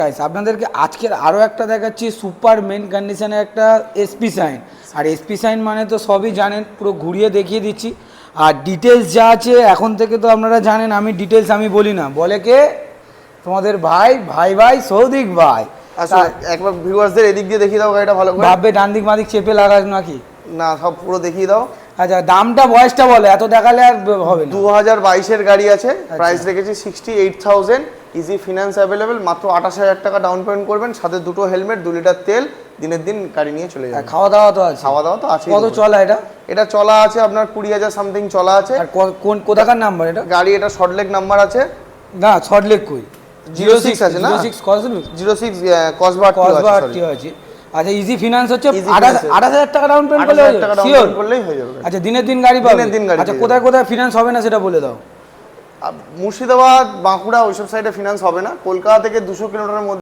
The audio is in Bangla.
গাইস আপনাদেরকে আজকের আরও একটা দেখাচ্ছি সুপার মেন কন্ডিশনে একটা এসপি সাইন। আর এসপি সাইন মানে তো সবই জানেন, পুরো ঘুরিয়ে দেখিয়ে দিচ্ছি। আর ডিটেলস যা আছে এখন থেকে তো আপনারা জানেন, আমি ডিটেলস আমি বলি না, বলে কে তোমাদের ভাই ভাই ভাই সৌদিক ভাই। আসলে একবার ভিউয়ার্সদের এদিক দিয়ে দেখিয়ে দাও গাড়িটা ভালো করে। ভাববে ডান দিক বাঁ দিক চেপে লাগাস নাকি? না, সব পুরো দেখিয়ে দাও। আচ্ছা, দামটা বয়সটা বলে, এত দেখালে আর হবে না। 2022-এর গাড়ি আছে, প্রাইস রেখেছি 68,000, ইজি ফিনান্স অ্যাভেলেবেল, মাত্র 28,000 টাকা ডাউন পেমেন্ট করবেন, সাথে 2 হেলমেট, 2 লিটার তেল, দিনের দিন গাড়ি নিয়ে চলে যাবেন। খাওয়া দাওয়া তো আছে? খাওয়া দাওয়া তো আছে। কত চলা এটা? এটা চলা আছে আপনার 20,000 সামথিং চলা আছে। আর কোথাকার নাম্বার এটা? গাড়ি এটা সল্টলেক নাম্বার আছে। না, সল্টলেক কই? 06 আছে না? 06 কসবাট 06 কসবাট আছে। আচ্ছা, ইজি ফিনান্স হচ্ছে Easy finance 28,000 টাকা ডাউন পেমেন্ট 28,000 টাকা ডাউন পেমেন্ট করলেই হয়ে যাবে। আচ্ছা, দিনের দিন গাড়ি পাবে? দিনের দিন গাড়ি আচ্ছা, পেয়ে কোথায় কোথায় ফিনান্স হবে না সেটা বলে দাও। মুর্শিদাবাদ, বাঁকুড়া ওইসব সাইডে ফিনান্স হবে না। কলকাতা থেকে 200 কিলোমিটারের মধ্যে